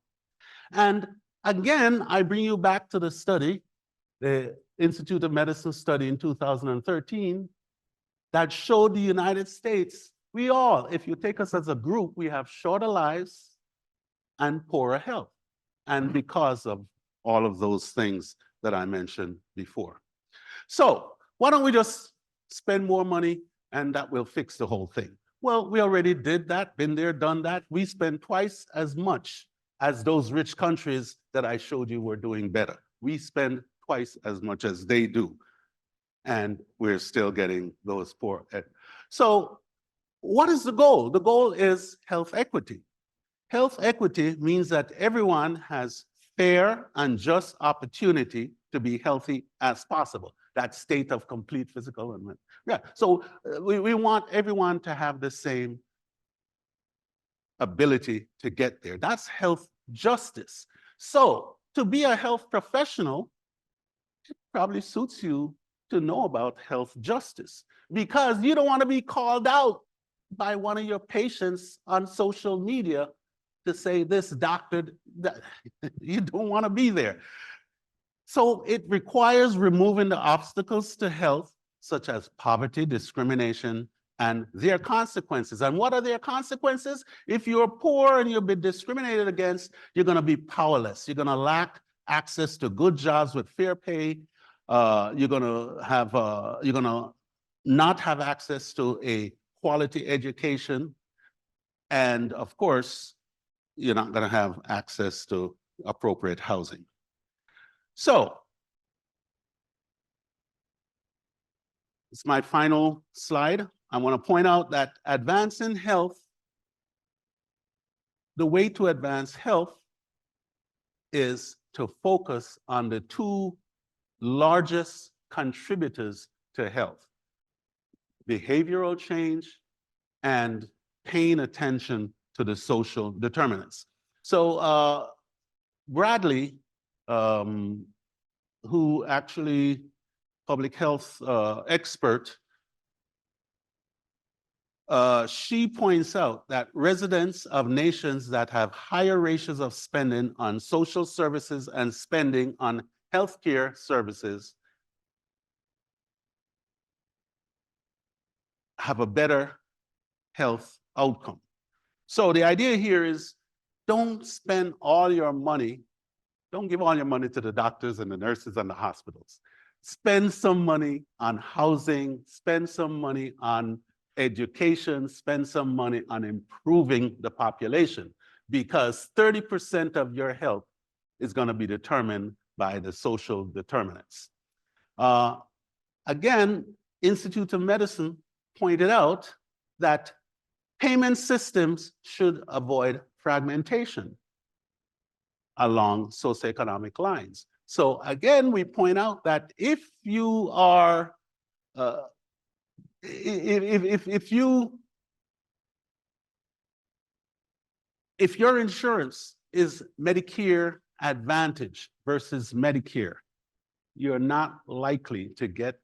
And again, I bring you back to the study, the Institute of Medicine study in 2013, that showed the United States, we all, if you take us as a group, we have shorter lives and poorer health. And because of all of those things that I mentioned before. So why don't we just spend more money and that will fix the whole thing? Well, we already did that, been there, done that. We spend twice as much as those rich countries that I showed you were doing better. We spend twice as much as they do. And we're still getting those poor. So what is the goal? The goal is health equity. Health equity means that everyone has fair and just opportunity to be healthy as possible. That state of complete physical and mental. Yeah, so we want everyone to have the same ability to get there. That's health justice. So to be a health professional, it probably suits you to know about health justice because you don't want to be called out by one of your patients on social media to say this doctor, you don't want to be there. So it requires removing the obstacles to health, such as poverty, discrimination, and their consequences. And what are their consequences? If you're poor and you've been discriminated against, you're going to be powerless. You're going to lack access to good jobs with fair pay. You're going to not have access to a quality education. And of course, you're not going to have access to appropriate housing. So, it's my final slide. I want to point out that advancing health, the way to advance health is to focus on the two largest contributors to health: behavioral change and paying attention to the social determinants. So Bradley, who actually public health expert, she points out that residents of nations that have higher ratios of spending on social services and spending on healthcare services have a better health outcome. So the idea here is don't spend all your money, don't give all your money to the doctors and the nurses and the hospitals. Spend some money on housing, spend some money on education, spend some money on improving the population, because 30% of your health is going to be determined by the social determinants. Again, Institute of Medicine pointed out that payment systems should avoid fragmentation along socioeconomic lines. So again, we point out that if you are, if your insurance is Medicare Advantage versus Medicare, you're not likely to get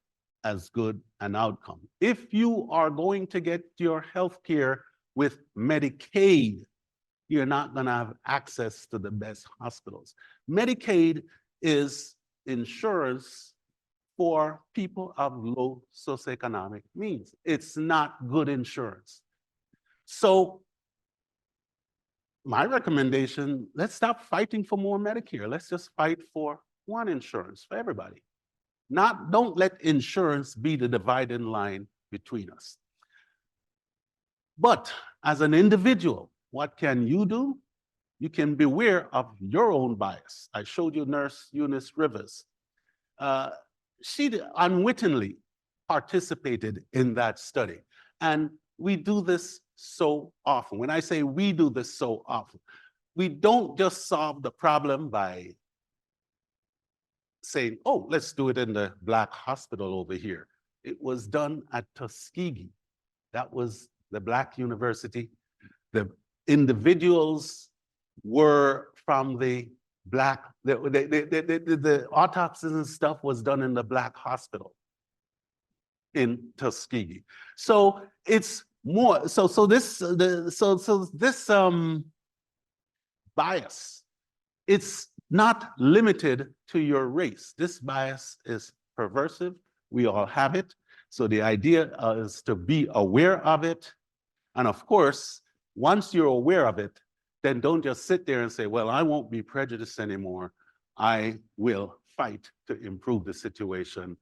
as good an outcome. If you are going to get your health care with Medicaid, you're not going to have access to the best hospitals. Medicaid is insurance for people of low socioeconomic means. It's not good insurance. So my recommendation, let's stop fighting for more Medicare. Let's just fight for one insurance for everybody. Don't let insurance be the dividing line between us. But as an individual, what can you do? You can beware of your own bias. I showed you Nurse Eunice Rivers. She unwittingly participated in that study. And we do this so often. When I say we do this so often, we don't just solve the problem by saying, oh, let's do it in the Black hospital over here. It was done at Tuskegee. That was the Black university. The individuals were from the Black, the autopsies and stuff was done in the Black hospital in Tuskegee. So it's more, so this bias, it's not limited to your race. This bias is pervasive. We all have it. So the idea is to be aware of it. And of course, once you're aware of it, then don't just sit there and say, well, I won't be prejudiced anymore. I will fight to improve the situation,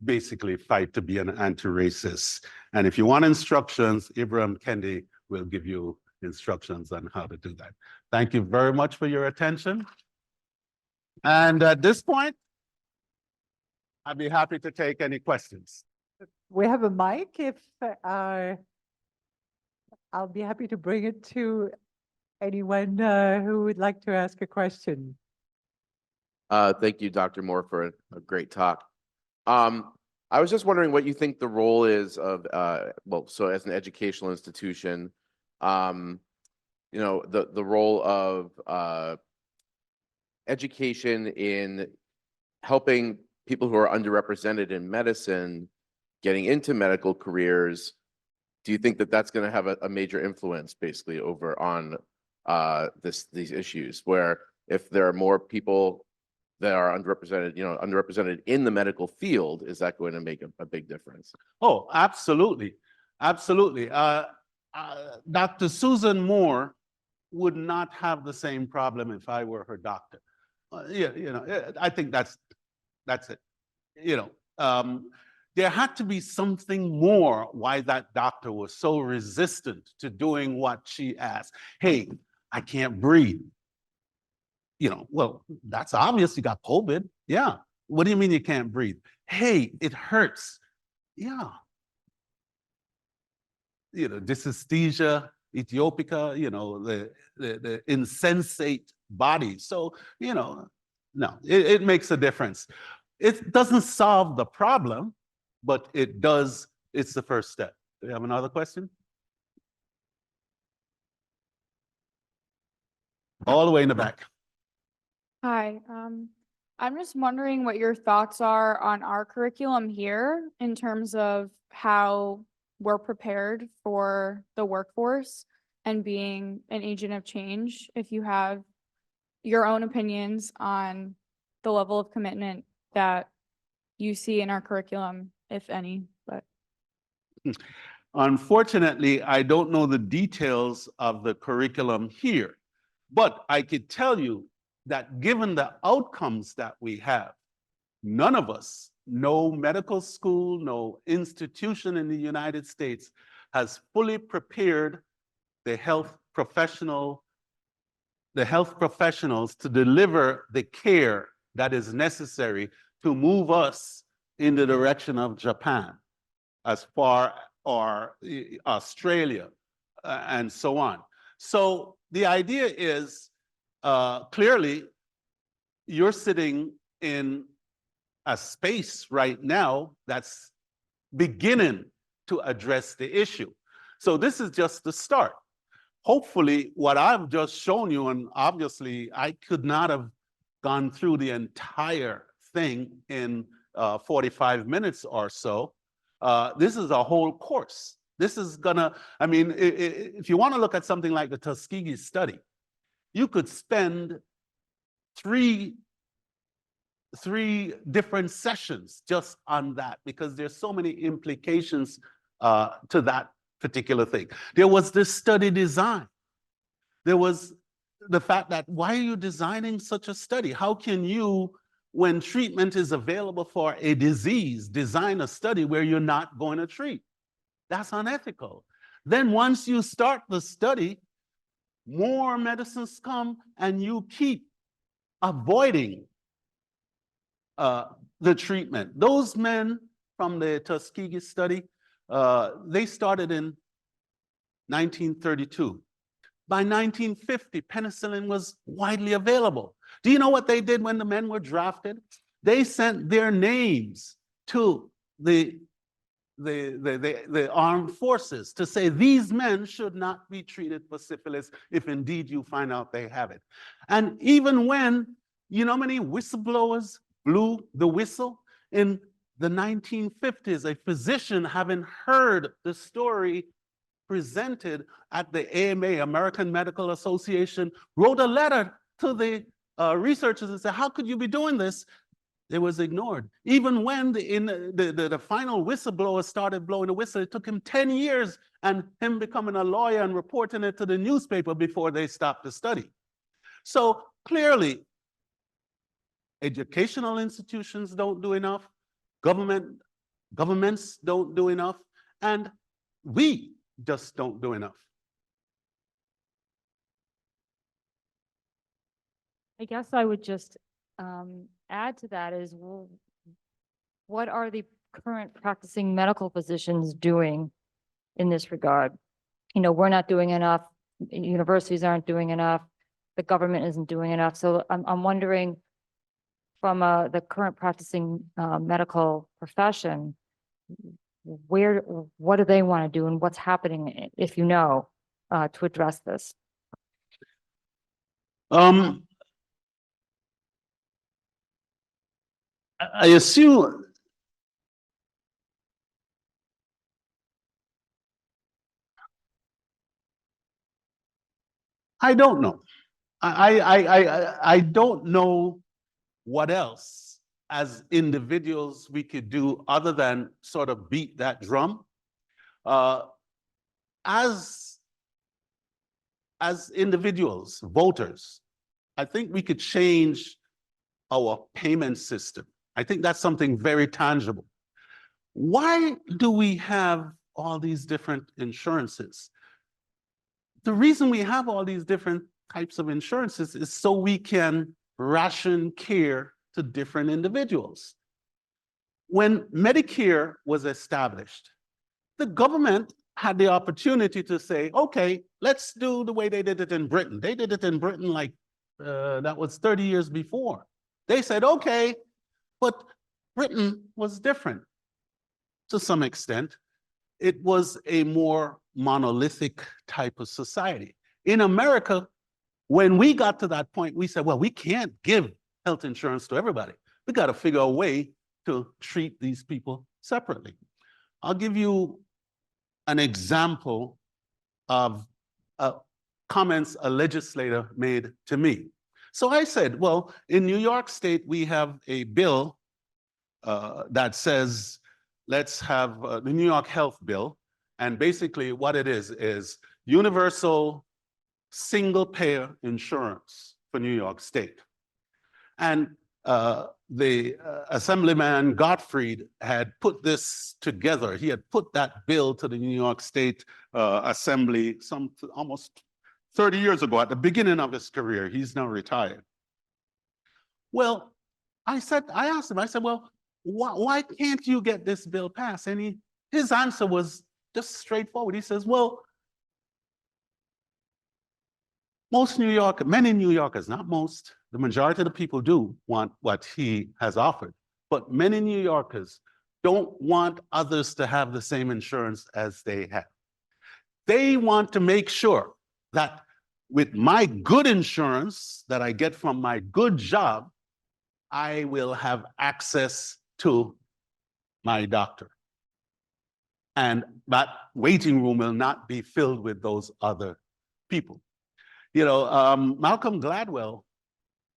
basically fight to be an anti-racist. And if you want instructions, Ibram Kendi will give you instructions on how to do that. Thank you very much for your attention. And at this point, I'd be happy to take any questions. We have a mic. If I'll be happy to bring it to anyone who would like to ask a question. Thank you, Dr. Moore, for a great talk. I was just wondering what you think the role is of, well, so as an educational institution, you know, the role of education in helping people who are underrepresented in medicine getting into medical careers. Do you think that that's going to have a major influence basically over on these issues, where if there are more people that are underrepresented, you know, underrepresented in the medical field, is that going to make a big difference? Oh, absolutely. Absolutely. Dr. Susan Moore would not have the same problem if I were her doctor. Yeah, you know, I think that's it. You know, there had to be something more why that doctor was so resistant to doing what she asked. Hey, I can't breathe. You know, well, that's obvious. You got COVID. Yeah. What do you mean you can't breathe? Hey, it hurts. Yeah. You know, dysesthesia, Ethiopica, you know, the insensate body. So, you know, no, it makes a difference. It doesn't solve the problem, but it does, it's the first step. Do you have another question? All the way in the back. Hi, I'm just wondering what your thoughts are on our curriculum here in terms of how we're prepared for the workforce and being an agent of change. If you have your own opinions on the level of commitment that you see in our curriculum, if any, but. Unfortunately, I don't know the details of the curriculum here, but I could tell you that given the outcomes that we have, none of us, no medical school, no institution in the United States has fully prepared the health professionals to deliver the care that is necessary to move us in the direction of Japan, as far or Australia, and so on. So the idea is, clearly, you're sitting in a space right now that's beginning to address the issue. So this is just the start. Hopefully, what I've just shown you, and obviously I could not have gone through the entire thing in 45 minutes or so. This is a whole course. This is gonna, I mean, if you want to look at something like the Tuskegee study, you could spend three different sessions just on that, because there's so many implications to that particular thing. There was this study design. There was the fact that, why are you designing such a study? How can you, when treatment is available for a disease, design a study where you're not going to treat? That's unethical. Then once you start the study, more medicines come and you keep avoiding the treatment. Those men from the Tuskegee study, they started in 1932. By 1950, penicillin was widely available. Do you know what they did when the men were drafted? They sent their names to the armed forces to say these men should not be treated for syphilis if indeed you find out they have it. And even when, you know how many whistleblowers blew the whistle? In the 1950s, a physician, having heard the story presented at the AMA, American Medical Association, wrote a letter to the researchers and said, how could you be doing this? It was ignored. Even when the final whistleblower started blowing the whistle, it took him 10 years and him becoming a lawyer and reporting it to the newspaper before they stopped the study. So clearly, educational institutions don't do enough, governments don't do enough, and we just don't do enough. I guess I would just add to that is, what are the current practicing medical physicians doing in this regard? You know, we're not doing enough, universities aren't doing enough, the government isn't doing enough. So I'm wondering from the current practicing medical profession, what do they want to do and what's happening, if you know, to address this? I assume I don't know. I don't know what else as individuals we could do other than sort of beat that drum. As individuals, voters, I think we could change our payment system. I think that's something very tangible. Why do we have all these different insurances? The reason we have all these different types of insurances is so we can ration care to different individuals. When Medicare was established, the government had the opportunity to say, okay, let's do the way they did it in Britain. They did it in Britain like that was 30 years before. They said, okay, but Britain was different to some extent. It was a more monolithic type of society. In America, when we got to that point, we said, well, we can't give health insurance to everybody. We got to figure a way to treat these people separately. I'll give you an example of comments a legislator made to me. So I said, well, in New York State, we have a bill that says, let's have the New York Health Bill. And basically what it is universal single-payer insurance for New York State. And the Assemblyman Gottfried had put this together. He had put that bill to the New York State Assembly almost 30 years ago at the beginning of his career. He's now retired. Well, I asked him, I said, well, why can't you get this bill passed? And his answer was just straightforward. He says, well, many New Yorkers, not most, the majority of the people do want what he has offered, but many New Yorkers don't want others to have the same insurance as they have. They want to make sure that with my good insurance that I get from my good job, I will have access to my doctor. And that waiting room will not be filled with those other people. You know, Malcolm Gladwell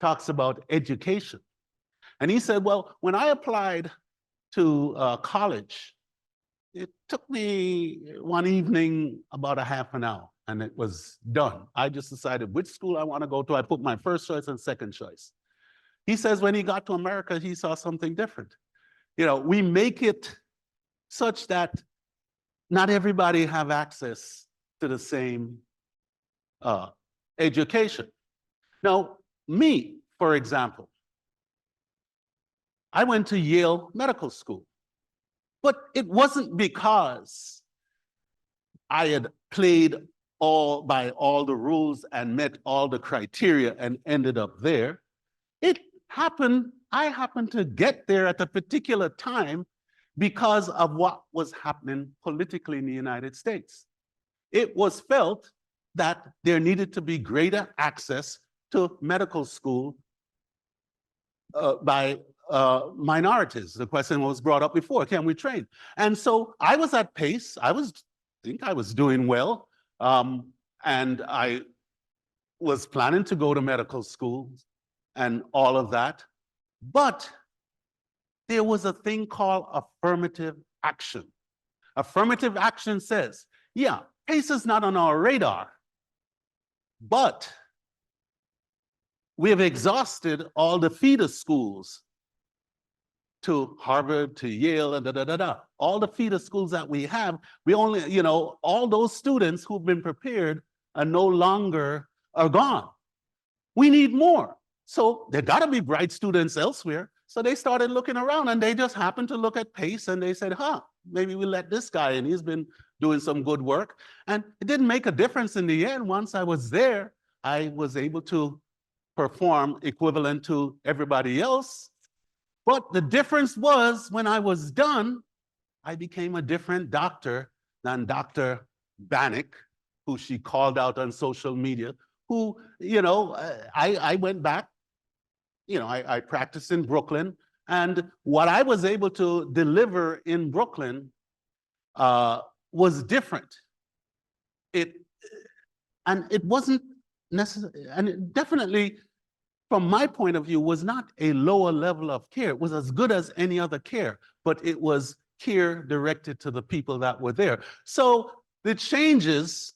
talks about education. And he said, well, when I applied to college, it took me one evening about a half an hour and it was done. I just decided which school I want to go to. I put my first choice and second choice. He says when he got to America, he saw something different. You know, we make it such that not everybody have access to the same education. Now, me, for example, I went to Yale Medical School, but it wasn't because I had played by all the rules and met all the criteria and ended up there. I happened to get there at a particular time because of what was happening politically in the United States. It was felt that there needed to be greater access to medical school by minorities. The question was brought up before, can we train? And so I was at pace. I think I was doing well. And I was planning to go to medical school and all of that. But there was a thing called affirmative action. Affirmative action says, yeah, pace is not on our radar, but we have exhausted all the feeder schools to Harvard, to Yale, and all the feeder schools that we have, we only, all those students who've been prepared are no longer gone. We need more. So there gotta be bright students elsewhere. So they started looking around and they just happened to look at pace and they said, maybe we let this guy in, he's been doing some good work. And it didn't make a difference in the end. Once I was there, I was able to perform equivalent to everybody else. But the difference was when I was done, I became a different doctor than Dr. Bannock, who she called out on social media, who, I went back, I practiced in Brooklyn, and what I was able to deliver in Brooklyn was different. It wasn't necessary, and it definitely, from my point of view, was not a lower level of care. It was as good as any other care, but it was care directed to the people that were there. So the changes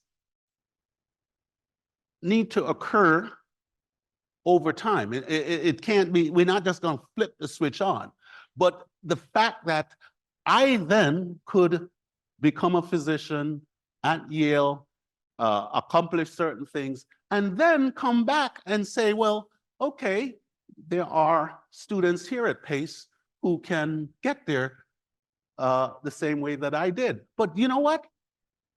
need to occur over time. It can't be, we're not just going to flip the switch on. But the fact that I then could become a physician at Yale, accomplish certain things, and then come back and say, well, okay, there are students here at Pace who can get there the same way that I did. But you know what?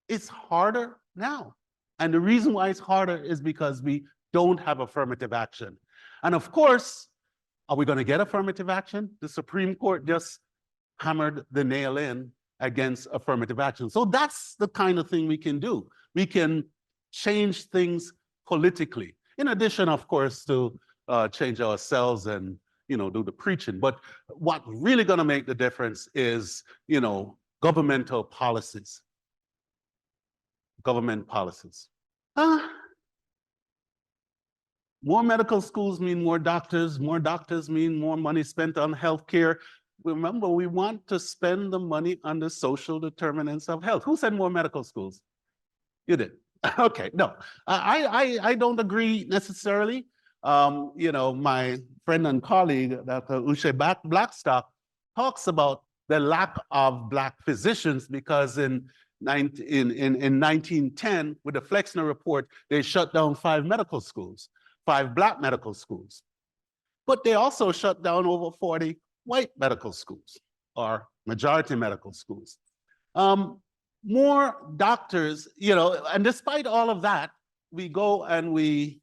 It's harder now. And the reason why it's harder is because we don't have affirmative action. And of course, are we going to get affirmative action? The Supreme Court just hammered the nail in against affirmative action. So that's the kind of thing we can do. We can change things politically, in addition, of course, to change ourselves and do the preaching. But what's really going to make the difference is governmental policies. Government policies. More medical schools mean more doctors mean more money spent on healthcare. Remember, we want to spend the money on the social determinants of health. Who said more medical schools? You did. Okay, no, I don't agree necessarily. My friend and colleague, Dr. Uche Blackstock, talks about the lack of Black physicians because in 1910, with the Flexner Report, they shut down 5 medical schools, 5 Black medical schools. But they also shut down over 40 white medical schools or majority medical schools. More doctors, and despite all of that, we go and we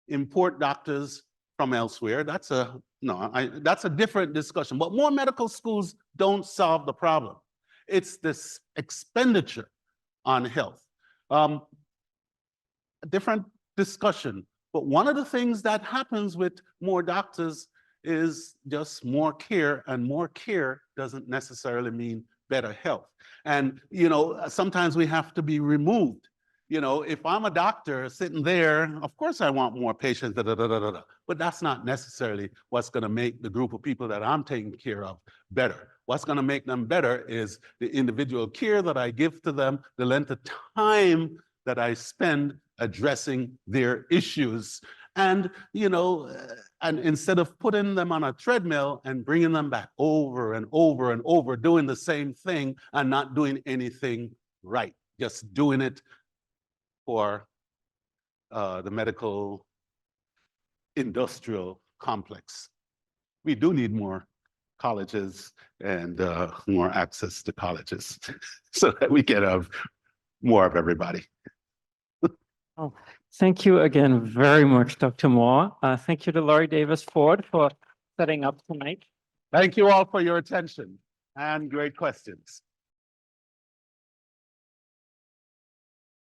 import doctors from elsewhere. That's a different discussion. But more medical schools don't solve the problem. It's this expenditure on health. A different discussion. But one of the things that happens with more doctors is just more care, and more care doesn't necessarily mean better health. And sometimes we have to be removed. If I'm a doctor sitting there, of course I want more patients, but that's not necessarily what's going to make the group of people that I'm taking care of better. What's going to make them better is the individual care that I give to them, the length of time that I spend addressing their issues. And, and instead of putting them on a treadmill and bringing them back over and over and over, doing the same thing and not doing anything right, just doing it for the medical industrial complex. We do need more colleges and more access to colleges so that we can have more of everybody. Oh, thank you again very much, Dr. Moore. Thank you to Laurie Davis Ford for setting up tonight. Thank you all for your attention and great questions.